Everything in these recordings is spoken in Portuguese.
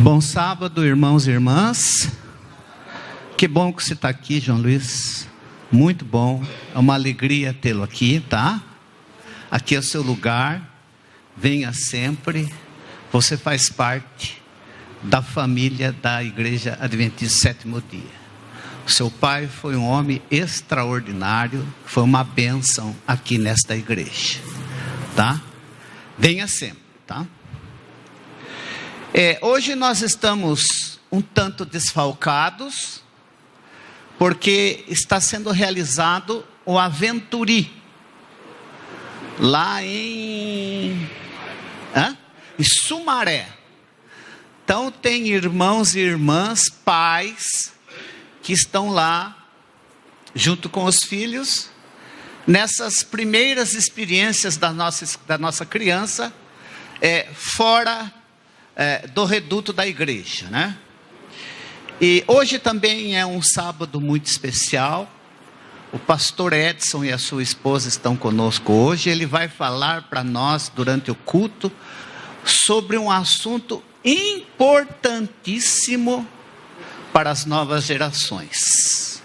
Bom sábado, irmãos e irmãs. Que bom que você está aqui, João Luiz. Muito bom. É uma alegria tê-lo aqui, tá? Aqui é o seu lugar. Venha sempre. Você faz parte da família da Igreja Adventista Sétimo Dia. O seu pai foi um homem extraordinário. Foi uma bênção aqui nesta igreja, tá? Venha sempre, tá? Hoje nós estamos um tanto desfalcados, porque está sendo realizado o Aventuri, lá em Sumaré. Então tem irmãos e irmãs, pais, que estão lá, junto com os filhos, nessas primeiras experiências da nossa criança, fora do reduto da igreja, né? E hoje também é um sábado muito especial. O pastor Edson e a sua esposa estão conosco hoje. Ele vai falar para nós durante o culto sobre um assunto importantíssimo para as novas gerações.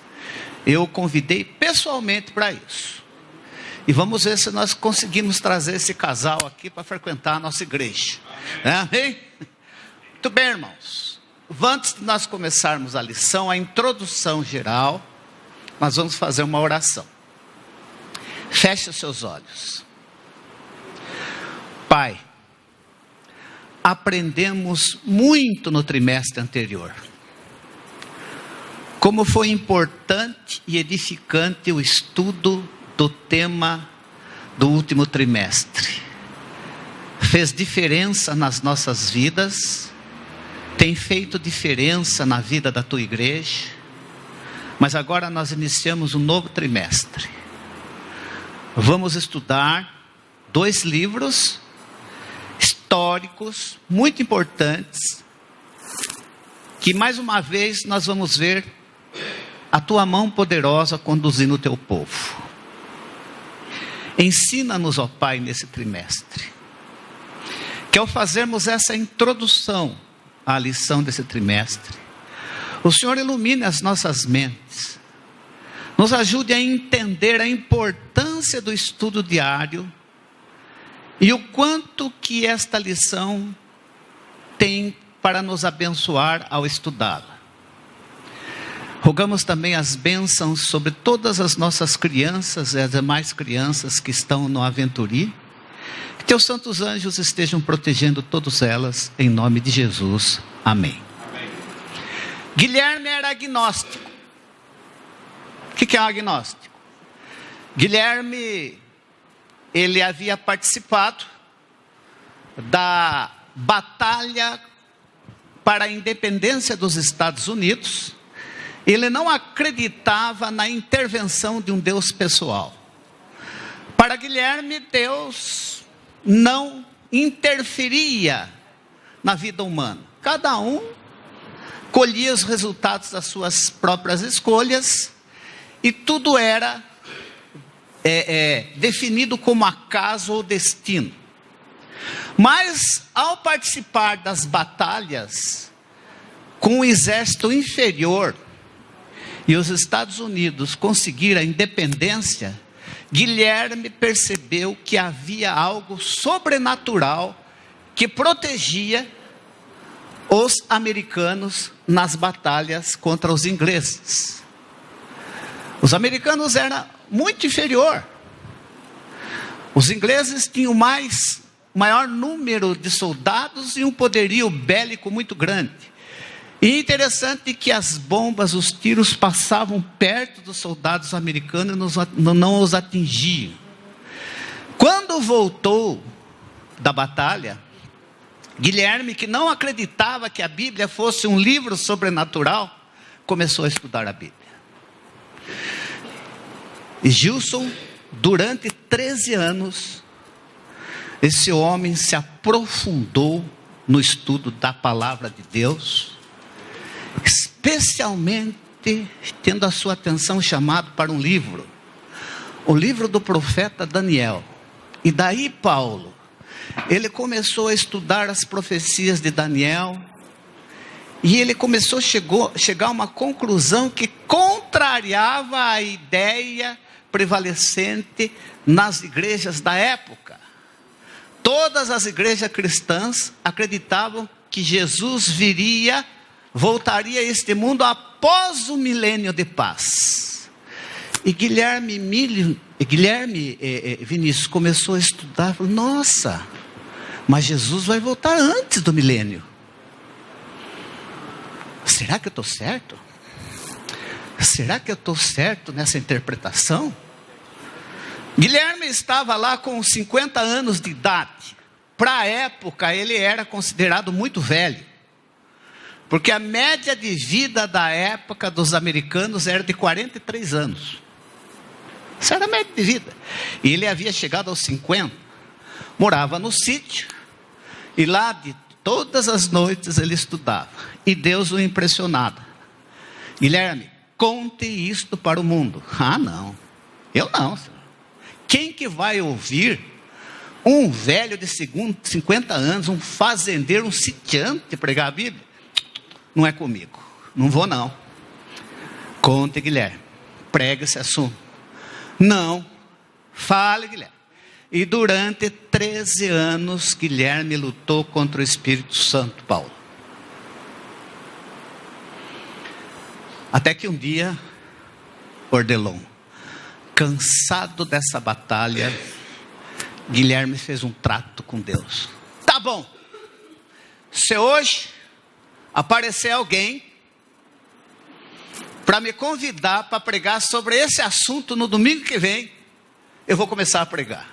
Eu o convidei pessoalmente para isso. E vamos ver se nós conseguimos trazer esse casal aqui para frequentar a nossa igreja. Amém? Muito bem, irmãos. Antes de nós começarmos a lição, a introdução geral, nós vamos fazer uma oração. Feche os seus olhos. Pai, aprendemos muito no trimestre anterior. Como foi importante e edificante o estudo do tema do último trimestre. Fez diferença nas nossas vidas, tem feito diferença na vida da tua igreja, mas agora nós iniciamos um novo trimestre. Vamos estudar 2 livros históricos muito importantes, que mais uma vez nós vamos ver a tua mão poderosa conduzindo o teu povo. Ensina-nos, ó Pai, nesse trimestre, que ao fazermos essa introdução à lição desse trimestre, o Senhor ilumine as nossas mentes, nos ajude a entender a importância do estudo diário e o quanto que esta lição tem para nos abençoar ao estudá-la. Rogamos também as bênçãos sobre todas as nossas crianças e as demais crianças que estão no Aventuri. Que teus santos anjos estejam protegendo todas elas, em nome de Jesus. Amém. Amém. Guilherme era agnóstico. O que é um agnóstico? Guilherme, ele havia participado da batalha para a independência dos Estados Unidos. Ele não acreditava na intervenção de um Deus pessoal. Para Guilherme, Deus não interferia na vida humana. Cada um colhia os resultados das suas próprias escolhas, e tudo era definido como acaso ou destino. Mas ao participar das batalhas com um exército inferior, e os Estados Unidos conseguiram a independência, Guilherme percebeu que havia algo sobrenatural que protegia os americanos nas batalhas contra os ingleses. Os americanos eram muito inferior. Os ingleses tinham maior número de soldados e um poderio bélico muito grande. E interessante que as bombas, os tiros passavam perto dos soldados americanos e não os atingiam. Quando voltou da batalha, Guilherme, que não acreditava que a Bíblia fosse um livro sobrenatural, começou a estudar a Bíblia. E Gilson, durante 13 anos, esse homem se aprofundou no estudo da palavra de Deus, especialmente tendo a sua atenção chamada para um livro, o livro do profeta Daniel. E daí Paulo, ele começou a estudar as profecias de Daniel, E ele começou a chegar a uma conclusão que contrariava a ideia prevalecente nas igrejas da época. Todas as igrejas cristãs acreditavam que Jesus voltaria a este mundo após o milênio de paz. E Guilherme Vinícius começou a estudar, falou, nossa, mas Jesus vai voltar antes do milênio. Será que eu estou certo? Será que eu estou certo nessa interpretação? Guilherme estava lá com 50 anos de idade. Para a época ele era considerado muito velho. Porque a média de vida da época dos americanos era de 43 anos. Essa era a média de vida. E ele havia chegado aos 50. Morava no sítio. E lá de todas as noites ele estudava. E Deus o impressionava. Guilherme, conte isto para o mundo. Ah, não. Eu não, senhor. Quem que vai ouvir um velho de 50 anos, um fazendeiro, um sitiante pregar a Bíblia? Não é comigo. Não vou não. Conte, Guilherme. Prega esse assunto. Não. Fale, Guilherme. E durante 13 anos, Guilherme lutou contra o Espírito Santo, Paulo. Até que um dia, Ordelon, cansado dessa batalha, Guilherme fez um trato com Deus. Tá bom. Se hoje aparecer alguém para me convidar para pregar sobre esse assunto no domingo que vem, eu vou começar a pregar.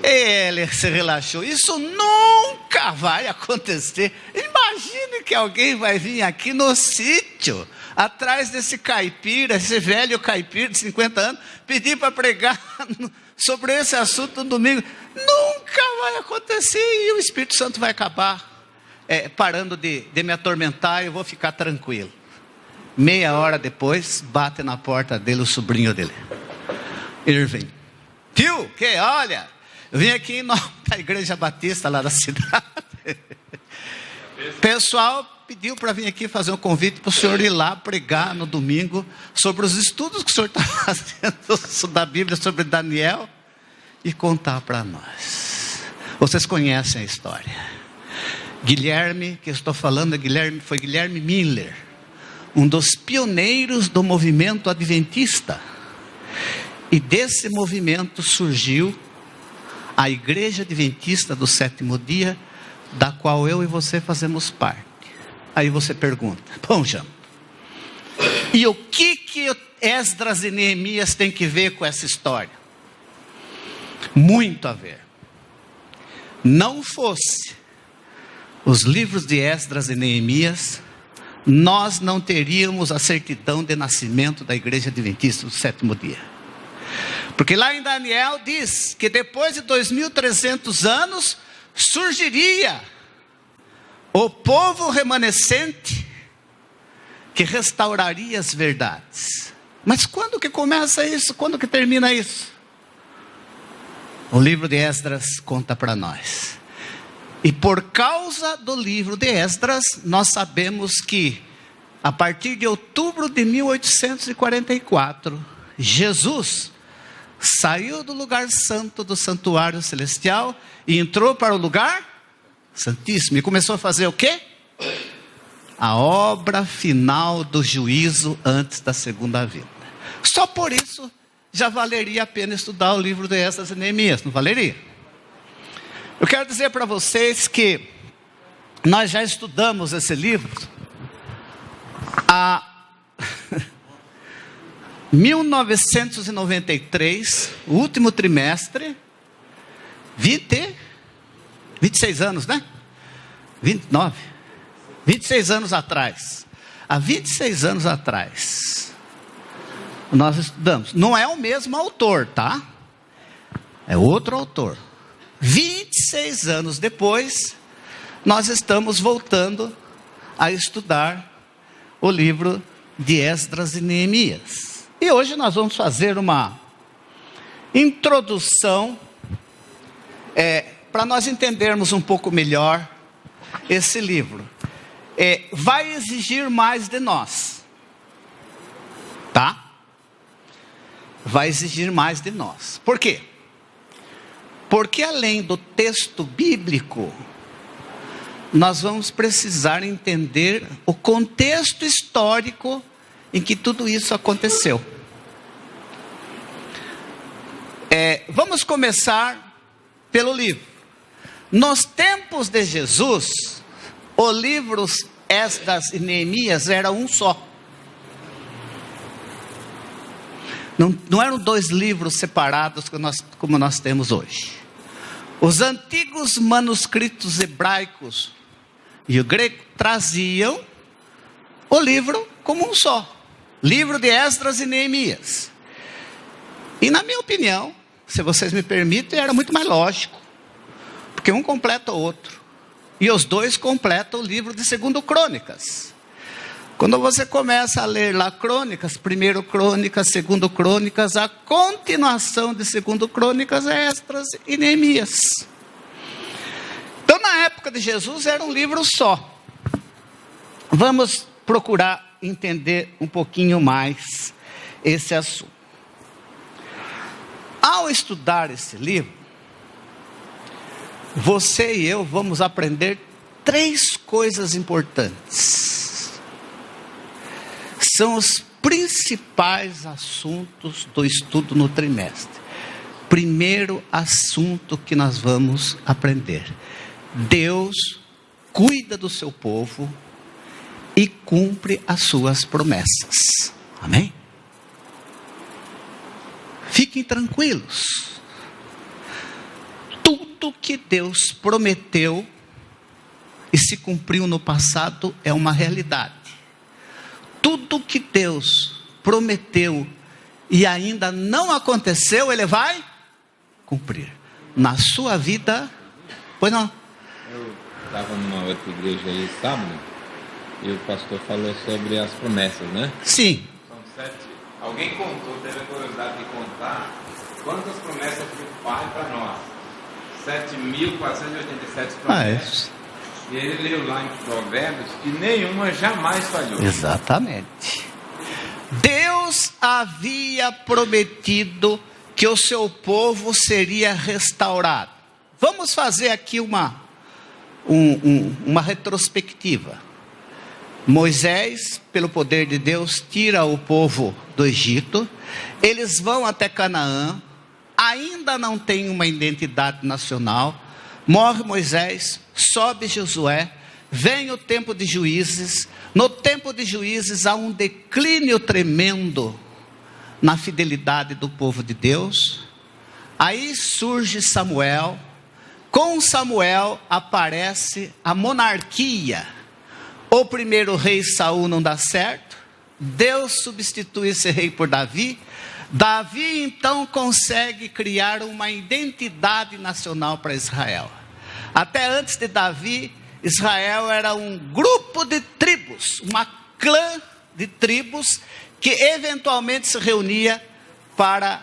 Ele se relaxou. Isso nunca vai acontecer. Imagine que alguém vai vir aqui no sítio, atrás desse caipira, esse velho caipira de 50 anos, pedir para pregar sobre esse assunto no domingo. Nunca vai acontecer. E o Espírito Santo vai acabar parando de me atormentar, e eu vou ficar tranquilo. Meia hora depois, bate na porta dele o sobrinho dele, Irving. Tio, que olha, eu vim aqui em nome da Igreja Batista lá da cidade. O pessoal pediu para vir aqui fazer um convite para o senhor ir lá pregar no domingo sobre os estudos que o senhor está fazendo da Bíblia, sobre Daniel, e contar para nós. Vocês conhecem a história. Guilherme, que eu estou falando, foi Guilherme Miller, um dos pioneiros do movimento adventista. E desse movimento surgiu a Igreja Adventista do Sétimo Dia, da qual eu e você fazemos parte. Aí você pergunta, bom, Jean, e o que Esdras e Neemias têm que ver com essa história? Muito a ver. Não fosse os livros de Esdras e Neemias, nós não teríamos a certidão de nascimento da Igreja Adventista do Sétimo Dia. Porque lá em Daniel diz que depois de 2300 anos surgiria o povo remanescente que restauraria as verdades. Mas quando que começa isso? Quando que termina isso? O livro de Esdras conta para nós. E por causa do livro de Esdras, nós sabemos que a partir de outubro de 1844, Jesus saiu do lugar santo do santuário celestial e entrou para o lugar santíssimo. E começou a fazer o quê? A obra final do juízo antes da segunda vinda. Só por isso já valeria a pena estudar o livro de Esdras e Neemias, não valeria? Eu quero dizer para vocês que nós já estudamos esse livro há 1993, o último trimestre, 26 anos, né? 26 anos atrás. Há 26 anos atrás, nós estudamos. Não é o mesmo autor, tá? É outro autor. 26 anos depois, nós estamos voltando a estudar o livro de Esdras e Neemias. E hoje nós vamos fazer uma introdução para nós entendermos um pouco melhor esse livro. vai exigir mais de nós. Tá? Vai exigir mais de nós. Por quê? Porque além do texto bíblico, nós vamos precisar entender o contexto histórico em que tudo isso aconteceu. Vamos começar pelo livro. Nos tempos de Jesus, os livros Esdras e Neemias eram um só. Não eram dois livros separados como nós temos hoje. Os antigos manuscritos hebraicos e o grego traziam o livro como um só. Livro de Esdras e Neemias. E na minha opinião, se vocês me permitem, era muito mais lógico. Porque um completa o outro. E os dois completam o livro de 2 Crônicas. Quando você começa a ler lá Crônicas, 1 Crônicas, 2 Crônicas, a continuação de 2 Crônicas é Esdras e Neemias. Então na época de Jesus era um livro só. Vamos procurar entender um pouquinho mais esse assunto. Ao estudar esse livro, você e eu vamos aprender 3 coisas importantes. São os principais assuntos do estudo no trimestre. Primeiro assunto que nós vamos aprender: Deus cuida do seu povo e cumpre as suas promessas. Amém? Fiquem tranquilos. Tudo que Deus prometeu e se cumpriu no passado é uma realidade. Tudo que Deus prometeu e ainda não aconteceu, Ele vai cumprir. Na sua vida, pois não? Eu estava numa outra igreja aí sábado, e o pastor falou sobre as promessas, né? Sim. São 7. Alguém contou, teve a curiosidade de contar quantas promessas do Pai para nós. 7.487 promessas. E ele leu lá em Provérbios que nenhuma jamais falhou. Exatamente. Deus havia prometido que o seu povo seria restaurado. Vamos fazer aqui uma retrospectiva. Moisés, pelo poder de Deus, tira o povo do Egito. Eles vão até Canaã. Ainda não tem uma identidade nacional. Morre Moisés, sobe Josué, vem o tempo de Juízes. No tempo de Juízes há um declínio tremendo na fidelidade do povo de Deus. Aí surge Samuel. Com Samuel aparece a monarquia. O primeiro rei Saul não dá certo. Deus substitui esse rei por Davi. Davi então consegue criar uma identidade nacional para Israel. Até antes de Davi, Israel era um grupo de tribos, uma clã de tribos que eventualmente se reunia para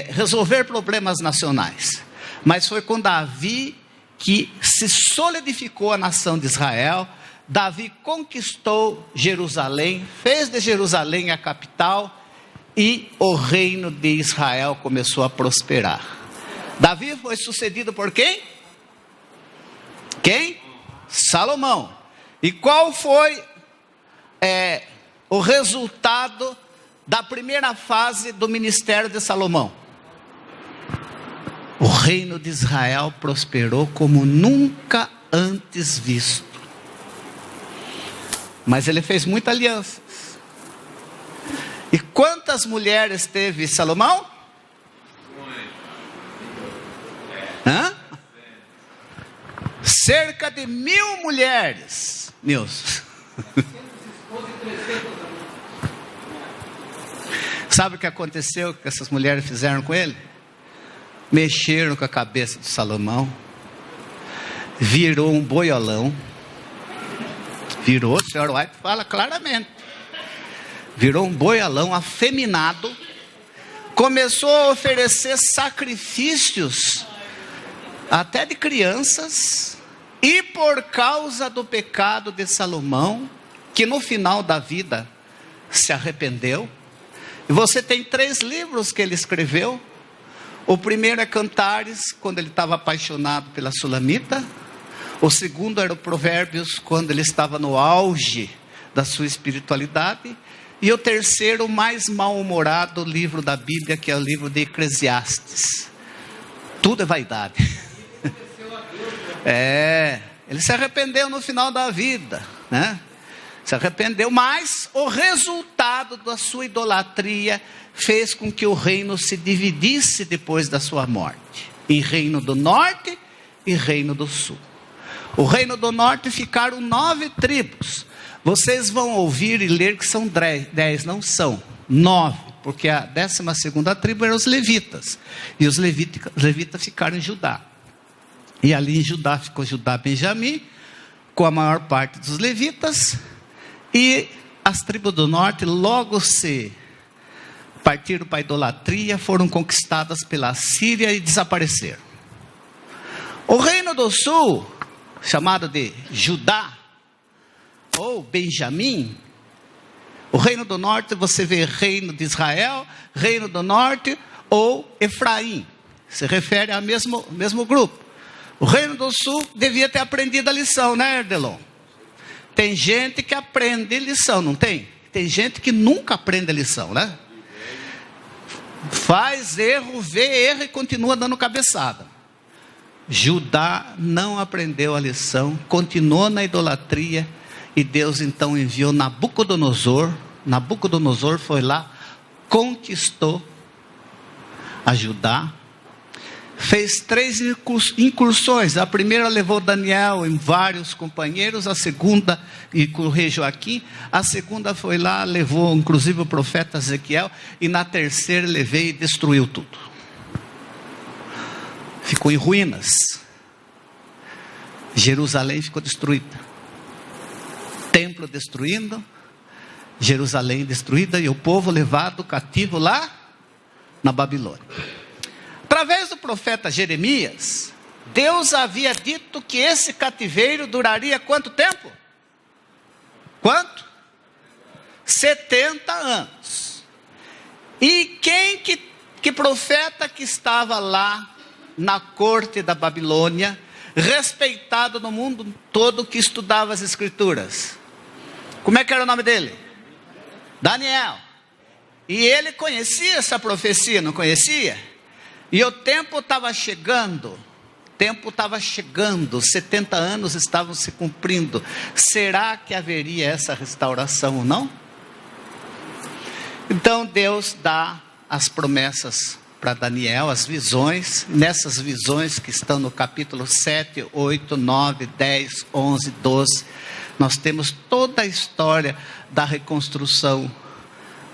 resolver problemas nacionais. Mas foi com Davi que se solidificou a nação de Israel. Davi conquistou Jerusalém, fez de Jerusalém a capital, e o reino de Israel começou a prosperar. Davi foi sucedido por quem? Quem? Salomão. E qual foi o resultado da primeira fase do ministério de Salomão? O reino de Israel prosperou como nunca antes visto. Mas ele fez muitas alianças. E quantas mulheres teve Salomão? Cerca de 1.000 mulheres. Sabe o que aconteceu, que essas mulheres fizeram com ele? Mexeram com a cabeça de Salomão. Virou um boiolão. Virou, o senhor White fala claramente. Virou um boiolão afeminado. Começou a oferecer sacrifícios, até de crianças, E por causa do pecado de Salomão, que no final da vida se arrependeu, e você tem 3 livros que ele escreveu. O primeiro é Cantares, quando ele estava apaixonado pela Sulamita. O segundo era o Provérbios, quando ele estava no auge da sua espiritualidade. E o terceiro, o mais mal-humorado livro da Bíblia, que é o livro de Eclesiastes. Tudo é vaidade. Ele se arrependeu no final da vida, né? Se arrependeu, mas o resultado da sua idolatria fez com que o reino se dividisse depois da sua morte, em reino do norte e reino do sul. O reino do norte ficaram 9 tribos. Vocês vão ouvir e ler que são 10, não são 9, porque a 12ª tribo eram os levitas, e os levitas ficaram em Judá. E ali em Judá ficou Judá, Benjamim, com a maior parte dos levitas. E as tribos do norte logo se partiram para a idolatria, foram conquistadas pela Síria e desapareceram. O reino do sul, chamado de Judá, ou Benjamim. O reino do norte, você vê reino de Israel, reino do norte, ou Efraim. Se refere ao mesmo grupo. O reino do sul devia ter aprendido a lição, né, Erdelon? Tem gente que aprende lição, não tem? Tem gente que nunca aprende a lição, né? Faz erro, vê erro e continua dando cabeçada. Judá não aprendeu a lição, continuou na idolatria, e Deus então enviou Nabucodonosor. Nabucodonosor foi lá, conquistou a Judá, fez 3 incursões. A primeira levou Daniel e vários companheiros, a segunda, e com o rei Joaquim, a segunda foi lá, levou inclusive o profeta Ezequiel, e na terceira levei e destruiu tudo. Ficou em ruínas. Jerusalém ficou destruída. Templo destruindo, Jerusalém destruída, e o povo levado cativo lá na Babilônia. Através do profeta Jeremias, Deus havia dito que esse cativeiro duraria quanto tempo? Quanto? 70 anos. E que profeta que estava lá na corte da Babilônia, respeitado no mundo todo, que estudava as escrituras? Como é que era o nome dele? Daniel. E ele conhecia essa profecia, não conhecia? E o tempo estava chegando, 70 anos estavam se cumprindo. Será que haveria essa restauração ou não? Então Deus dá as promessas para Daniel, as visões. Nessas visões que estão no capítulo 7, 8, 9, 10, 11, 12, nós temos toda a história da reconstrução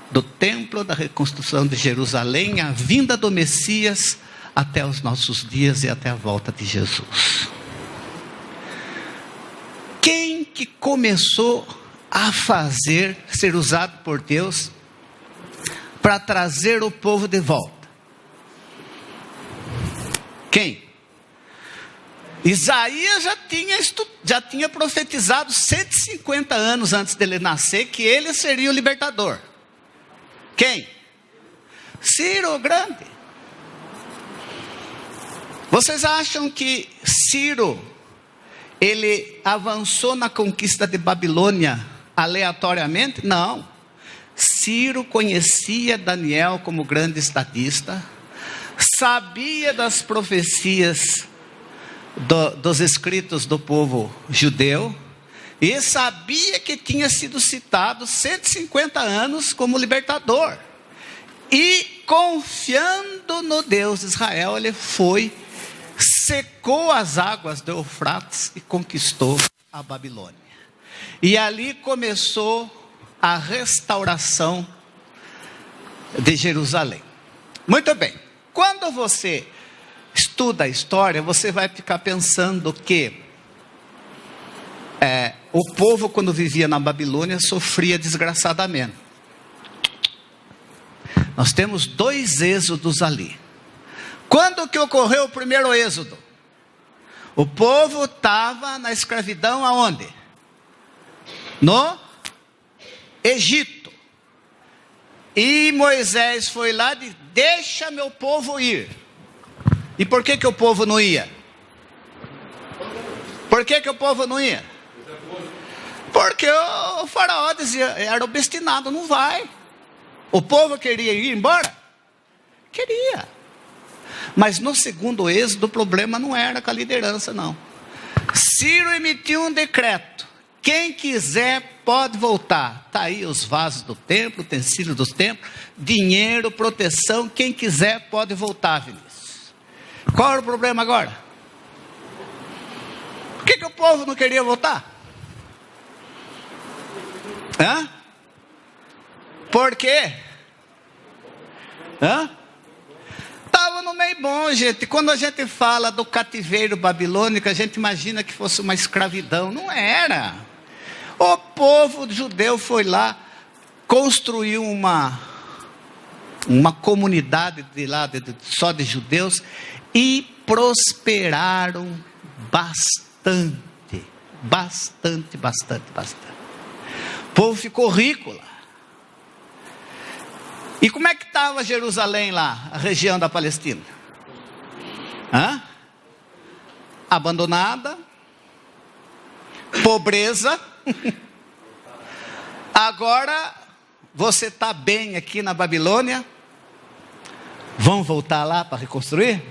do templo, da reconstrução de Jerusalém, a vinda do Messias até os nossos dias e até a volta de Jesus. Quem que começou a ser usado por Deus para trazer o povo de volta? Quem? Isaías já tinha profetizado 150 anos antes dele nascer que ele seria o libertador. Quem? Ciro o Grande. Vocês acham que Ciro, ele avançou na conquista de Babilônia aleatoriamente? Não. Ciro conhecia Daniel como grande estadista, sabia das profecias dos escritos do povo judeu, e sabia que tinha sido citado 150 anos como libertador. E confiando no Deus de Israel, ele foi, secou as águas do Eufrates e conquistou a Babilônia. E ali começou a restauração de Jerusalém. Muito bem. Quando você estuda a história, você vai ficar pensando que o povo, quando vivia na Babilônia, sofria desgraçadamente. Nós temos 2 êxodos ali. Quando que ocorreu o primeiro êxodo? O povo estava na escravidão aonde? No Egito. E Moisés foi lá e disse: deixa meu povo ir. E por que o povo não ia? Por que o povo não ia? Porque o faraó dizia, era obstinado, não vai. O povo queria ir embora? Queria. Mas no segundo êxodo, o problema não era com a liderança, não. Ciro emitiu um decreto: quem quiser pode voltar. Está aí os vasos do templo, utensílios dos templos, dinheiro, proteção. Quem quiser pode voltar, Vinícius. Qual era o problema agora? Por que o povo não queria voltar? Hã? Por quê? Hã? Estava no meio bom, gente. Quando a gente fala do cativeiro babilônico, a gente imagina que fosse uma escravidão. Não era. O povo judeu foi lá, construiu uma comunidade só de judeus e prosperaram bastante. O povo ficou rico lá. E como é que estava Jerusalém lá, a região da Palestina? Abandonada, pobreza. Agora você está bem aqui na Babilônia, vão voltar lá para reconstruir?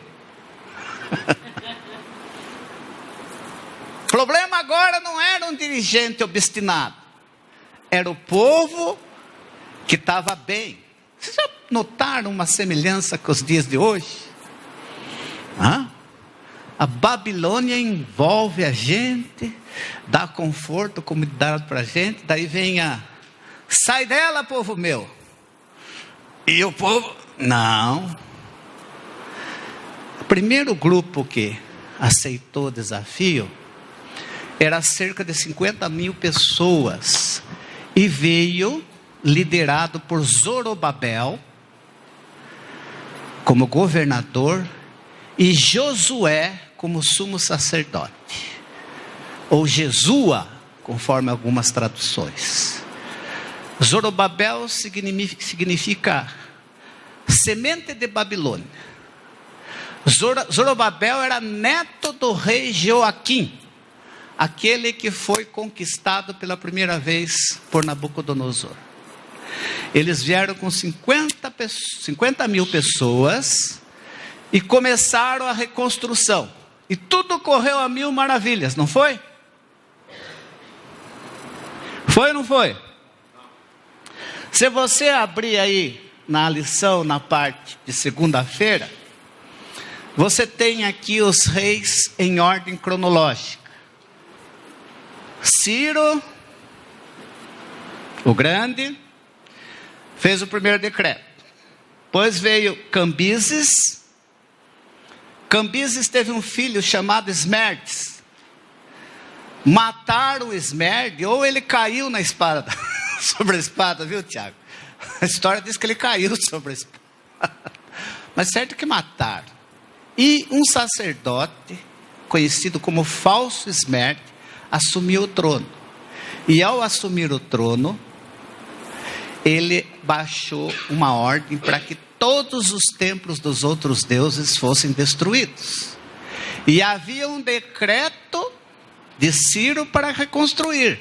O problema agora não era um dirigente obstinado, era o povo que estava bem. Vocês já notaram uma semelhança com os dias de hoje? A Babilônia envolve a gente, dá conforto, comodidade para a gente, daí vem sai dela, povo meu. E o povo, não. O primeiro grupo que aceitou o desafio era cerca de 50 mil pessoas, e veio liderado por Zorobabel como governador e Josué como sumo sacerdote, ou Jesua, conforme algumas traduções. Zorobabel significa semente de Babilônia. Zorobabel era neto do rei Joaquim, aquele que foi conquistado pela primeira vez por Nabucodonosor. Eles vieram com 50 mil pessoas e começaram a reconstrução. E tudo correu a mil maravilhas, não foi? Foi ou não foi? Se você abrir aí na lição, na parte de segunda-feira, você tem aqui os reis em ordem cronológica. Ciro, o grande, fez o primeiro decreto. Depois veio Cambises. Cambises teve um filho chamado Esmerdes. Mataram o Esmerdes, ou ele caiu na espada, sobre a espada, viu, Tiago? A história diz que ele caiu sobre a espada. Mas certo que mataram. E um sacerdote, conhecido como falso Esmerdes, assumiu o trono. E ao assumir o trono, ele baixou uma ordem para que todos os templos dos outros deuses fossem destruídos. E havia um decreto de Ciro para reconstruir.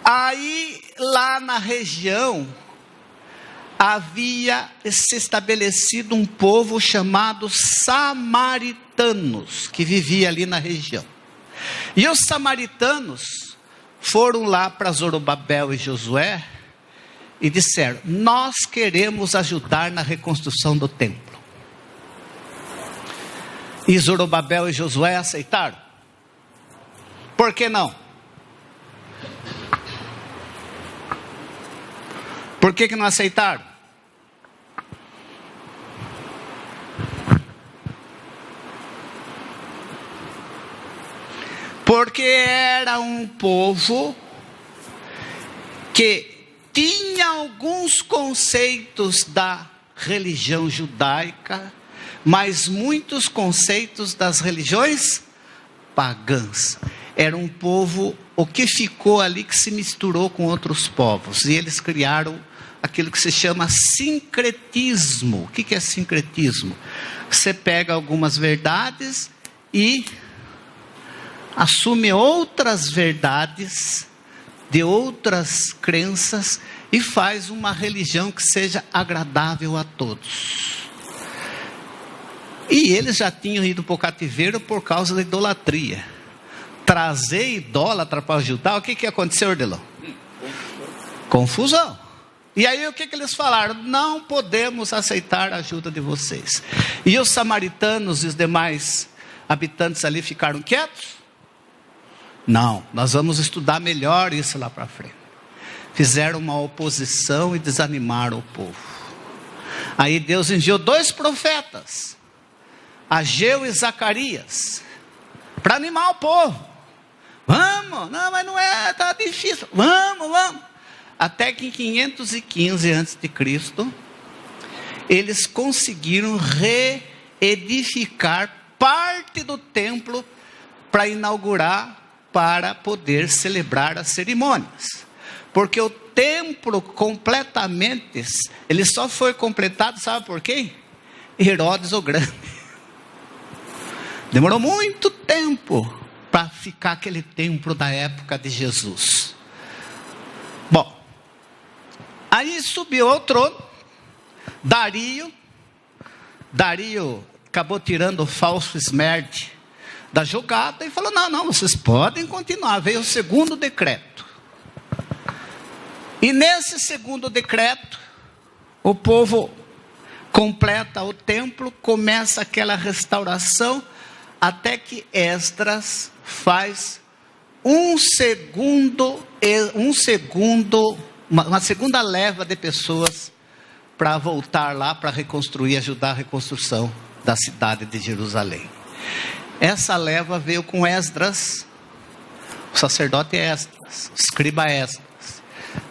Aí, lá na região, havia se estabelecido um povo chamado samaritanos, que vivia ali na região. E os samaritanos foram lá para Zorobabel e Josué e disseram: nós queremos ajudar na reconstrução do templo. E Zorobabel e Josué aceitaram. Por que não? Por que não aceitaram? Porque era um povo que tinha alguns conceitos da religião judaica, mas muitos conceitos das religiões pagãs. Era um povo, o que ficou ali que se misturou com outros povos. E eles criaram aquilo que se chama sincretismo. O que é sincretismo? Você pega algumas verdades e assume outras verdades de outras crenças e faz uma religião que seja agradável a todos. E eles já tinham ido para o cativeiro por causa da idolatria. Trazer idólatra para ajudar, o que aconteceu, Ordelão? Confusão. E aí o que eles falaram? Não podemos aceitar a ajuda de vocês. E os samaritanos e os demais habitantes ali ficaram quietos? Não, nós vamos estudar melhor isso lá para frente. Fizeram uma oposição e desanimaram o povo. Aí Deus enviou 2 profetas, Ageu e Zacarias, para animar o povo. Vamos, não, mas não é, está difícil, vamos. Até que em 515 a.C., eles conseguiram reedificar parte do templo para inaugurar, para poder celebrar as cerimônias. Porque o templo completamente, ele só foi completado, sabe por quê? Herodes o Grande. Demorou muito tempo para ficar aquele templo da época de Jesus. Bom, aí subiu ao trono Dario acabou tirando o falso esmerde da jogada e falou, não, vocês podem continuar. Veio o segundo decreto. E nesse segundo decreto, o povo completa o templo, começa aquela restauração, até que Esdras faz uma segunda leva de pessoas para voltar lá, para reconstruir, ajudar a reconstrução da cidade de Jerusalém. Essa leva veio com Esdras, o sacerdote Esdras, o escriba Esdras.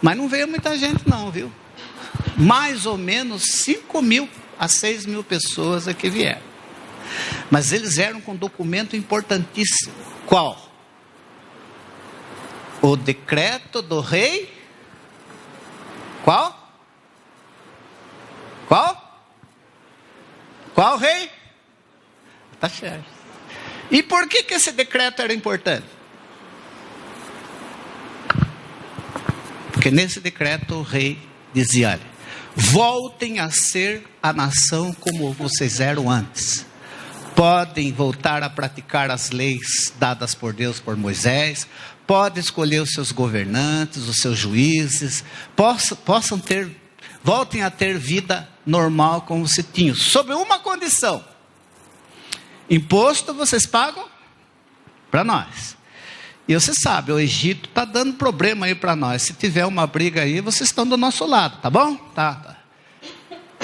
Mas não veio muita gente não, viu? Mais ou menos 5.000 a 6.000 pessoas é que vieram. Mas eles vieram com um documento importantíssimo. Qual? O decreto do rei. Qual rei? Está certo. E por que esse decreto era importante? Porque nesse decreto o rei dizia, olha, voltem a ser a nação como vocês eram antes. Podem voltar a praticar as leis dadas por Deus, por Moisés. Podem escolher os seus governantes, os seus juízes. Voltem a ter vida normal como se tinham. Sob uma condição. Imposto vocês pagam para nós. E você sabe, o Egito está dando problema aí para nós. Se tiver uma briga aí, vocês estão do nosso lado, tá bom? Tá.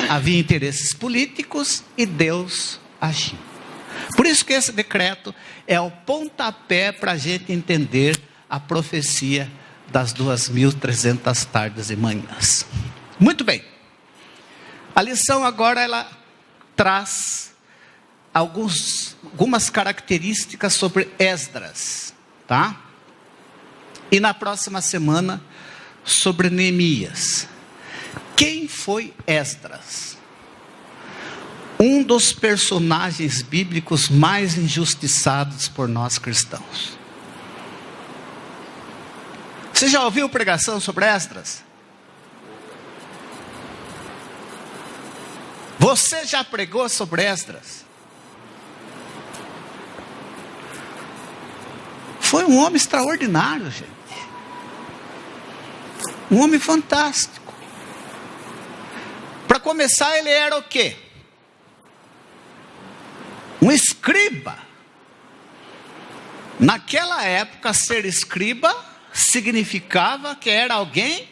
Havia interesses políticos e Deus agiu. Por isso que esse decreto é o pontapé para a gente entender a profecia das 2.300 tardes e manhãs. Muito bem. A lição agora ela traz algumas características sobre Esdras, tá? E na próxima semana sobre Neemias. Quem foi Esdras? Um dos personagens bíblicos mais injustiçados por nós cristãos. Você já ouviu pregação sobre Esdras? Você já pregou sobre Esdras? Foi um homem extraordinário, gente. Um homem fantástico. Para começar, ele era o quê? Um escriba. Naquela época, ser escriba significava que era alguém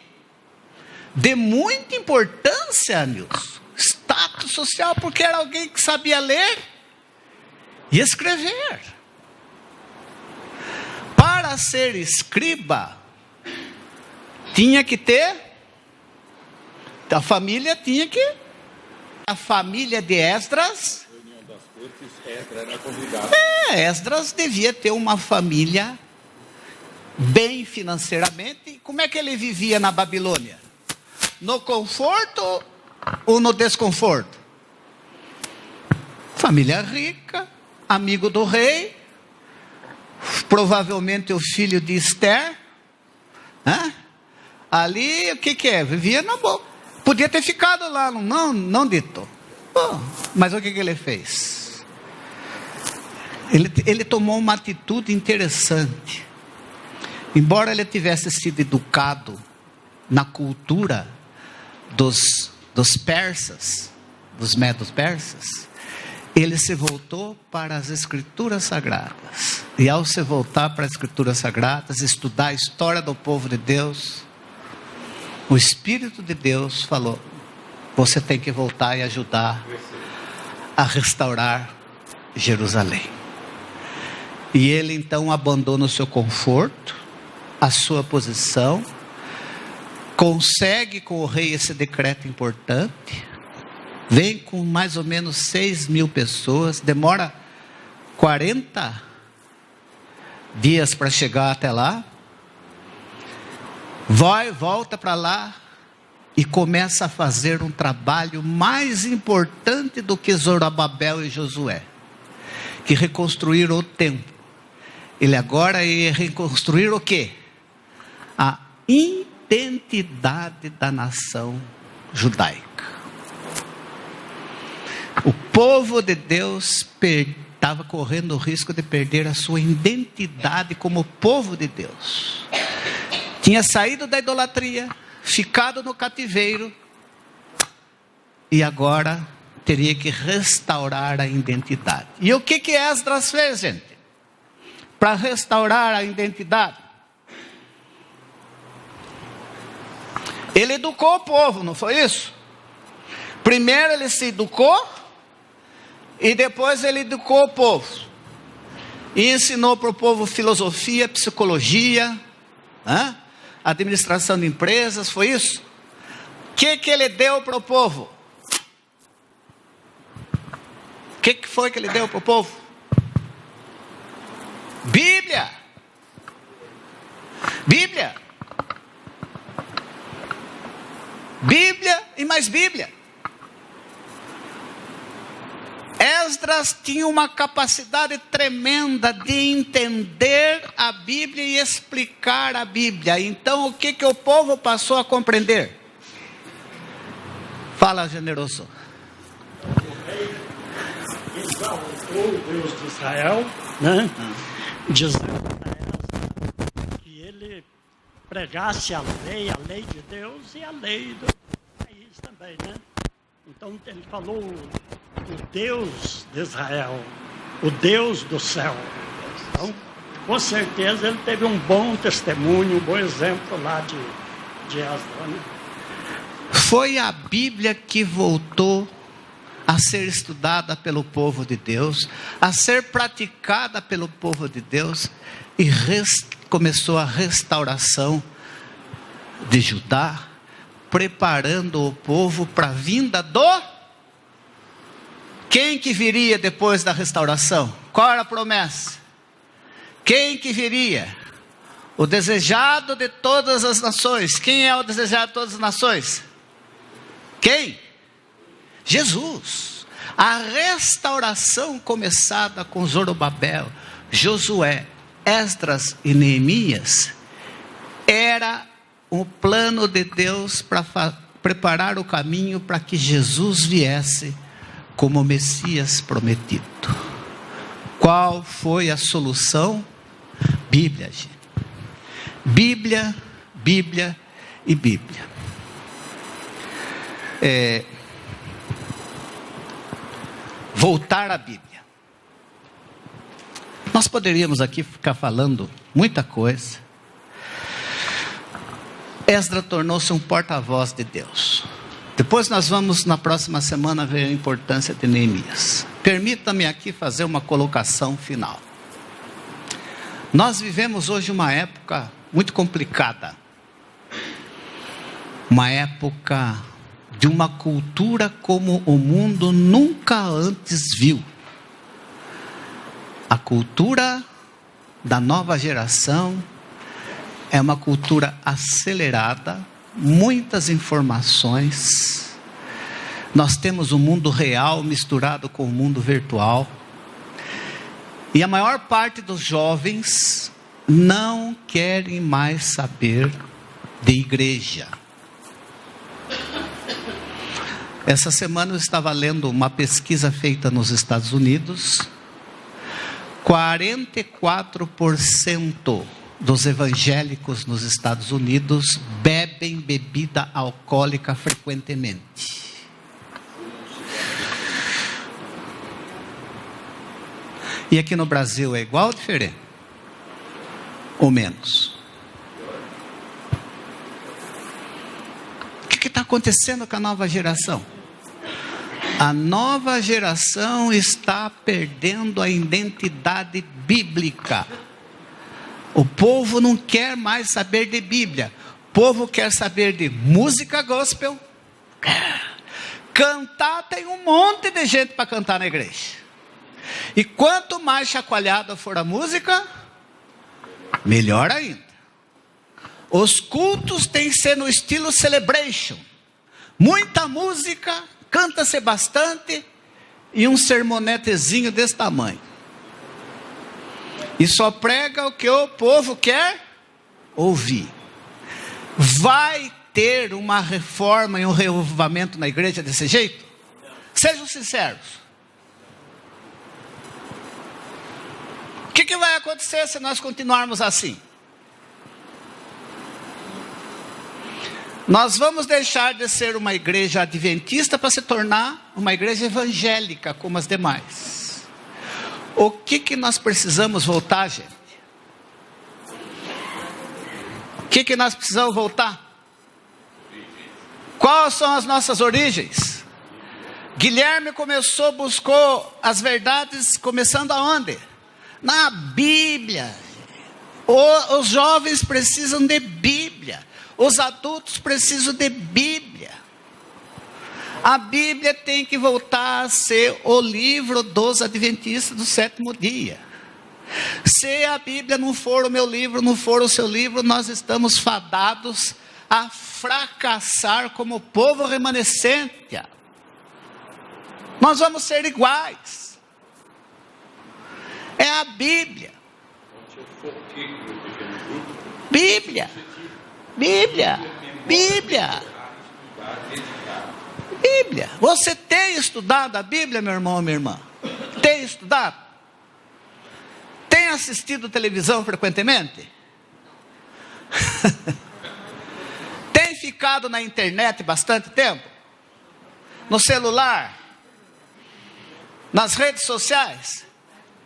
de muita importância, amigos. Status social, porque era alguém que sabia ler e escrever. Para ser escriba, tinha que ter, a família de Esdras Esdras era convidado. Esdras devia ter uma família bem financeiramente. Como é que ele vivia na Babilônia? No conforto ou no desconforto? Família rica, amigo do rei, provavelmente o filho de Esther. Ali, o que é? Vivia na boa. Podia ter ficado lá, não dito. Mas o que ele fez? Ele tomou uma atitude interessante. Embora ele tivesse sido educado na cultura dos persas, dos medos persas, ele se voltou para as Escrituras Sagradas. E ao se voltar para as Escrituras Sagradas, estudar a história do povo de Deus, o Espírito de Deus falou: você tem que voltar e ajudar a restaurar Jerusalém. E ele então abandona o seu conforto, a sua posição, consegue com o rei esse decreto importante, vem com mais ou menos 6.000 pessoas, demora 40 dias para chegar até lá, volta para lá e começa a fazer um trabalho mais importante do que Zorobabel e Josué, que reconstruíram o templo. Ele agora ia reconstruir o quê? A identidade da nação judaica. O povo de Deus estava correndo o risco de perder a sua identidade como povo de Deus. Tinha saído da idolatria, ficado no cativeiro, e agora teria que restaurar a identidade. E o que Esdras fez, gente? Para restaurar a identidade, ele educou o povo, não foi isso? Primeiro ele se educou, e depois ele educou o povo, e ensinou para o povo filosofia, psicologia, administração de empresas, foi isso? O que ele deu para o povo? O que foi que ele deu para o povo? Bíblia. Bíblia. Bíblia e mais Bíblia. Esdras tinha uma capacidade tremenda de entender a Bíblia e explicar a Bíblia. Então o que o povo passou a compreender? Fala, generoso. O rei exaltou o Deus de Israel, né? Dizendo a Esdras que ele pregasse a lei de Deus e a lei do país também, né? Então ele falou o Deus de Israel, o Deus do céu. Então, com certeza ele teve um bom testemunho, um bom exemplo lá de Esdras, né? Foi a Bíblia que voltou a ser estudada pelo povo de Deus, a ser praticada pelo povo de Deus, e começou a restauração de Judá, preparando o povo para a vinda do... Quem que viria depois da restauração? Qual era a promessa? Quem que viria? O desejado de todas as nações. Quem é o desejado de todas as nações? Quem? Jesus. A restauração começada com Zorobabel, Josué, Esdras e Neemias era o plano de Deus para preparar o caminho para que Jesus viesse como o Messias prometido. Qual foi a solução? Bíblia, gente. Bíblia, Bíblia e Bíblia. Voltar à Bíblia. Nós poderíamos aqui ficar falando muita coisa. Esdras tornou-se um porta-voz de Deus. Depois nós vamos na próxima semana ver a importância de Neemias. Permita-me aqui fazer uma colocação final. Nós vivemos hoje uma época muito complicada. Uma época de uma cultura como o mundo nunca antes viu. A cultura da nova geração é uma cultura acelerada, muitas informações. Nós temos o mundo real misturado com o mundo virtual. E a maior parte dos jovens não querem mais saber de igreja. Essa semana eu estava lendo uma pesquisa feita nos Estados Unidos. 44% dos evangélicos nos Estados Unidos bebem bebida alcoólica frequentemente. E aqui no Brasil é igual ou diferente? Ou menos? O que está acontecendo com a nova geração? A nova geração está perdendo a identidade bíblica. O povo não quer mais saber de Bíblia. O povo quer saber de música gospel. Cantar, tem um monte de gente para cantar na igreja. E quanto mais chacoalhada for a música, melhor ainda. Os cultos têm que ser no estilo celebration. Muita música, canta-se bastante e um sermonetezinho desse tamanho. E só prega o que o povo quer ouvir. Vai ter uma reforma e um reavivamento na igreja desse jeito? Sejam sinceros. O que vai acontecer se nós continuarmos assim? Nós vamos deixar de ser uma igreja adventista para se tornar uma igreja evangélica como as demais. O que nós precisamos voltar, gente? O que nós precisamos voltar? Quais são as nossas origens? Guilherme buscou as verdades começando aonde? Na Bíblia. Os jovens precisam de Bíblia. Os adultos precisam de Bíblia. A Bíblia tem que voltar a ser o livro dos adventistas do sétimo dia. Se a Bíblia não for o meu livro, não for o seu livro, nós estamos fadados a fracassar como povo remanescente. Nós vamos ser iguais. É a Bíblia. Bíblia. Bíblia. Bíblia. Bíblia. Você tem estudado a Bíblia, meu irmão ou minha irmã? Tem estudado? Tem assistido televisão frequentemente? Tem ficado na internet bastante tempo? No celular? Nas redes sociais?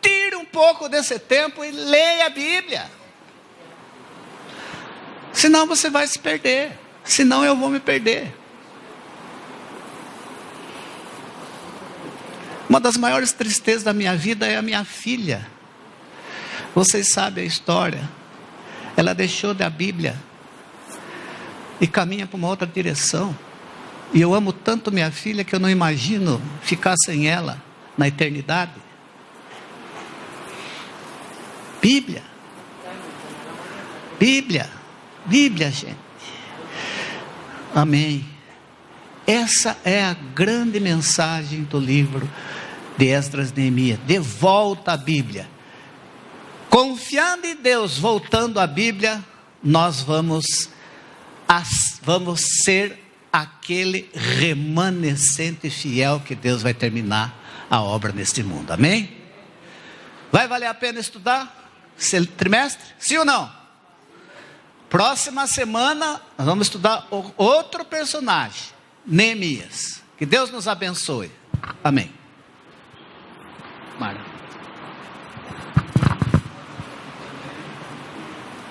Tire um pouco desse tempo e leia a Bíblia. Senão você vai se perder. Senão eu vou me perder. Uma das maiores tristezas da minha vida é a minha filha. Vocês sabem a história. Ela deixou da Bíblia e caminha para uma outra direção. E eu amo tanto minha filha que eu não imagino ficar sem ela na eternidade. Bíblia. Bíblia. Bíblia, gente. Amém. Essa é a grande mensagem do livro de Esdras e Neemias. De volta à Bíblia. Confiando em Deus, voltando à Bíblia, nós vamos ser aquele remanescente fiel que Deus vai terminar a obra neste mundo. Amém? Vai valer a pena estudar esse trimestre? Sim ou não? Próxima semana nós vamos estudar outro personagem, Neemias. Que Deus nos abençoe. Amém.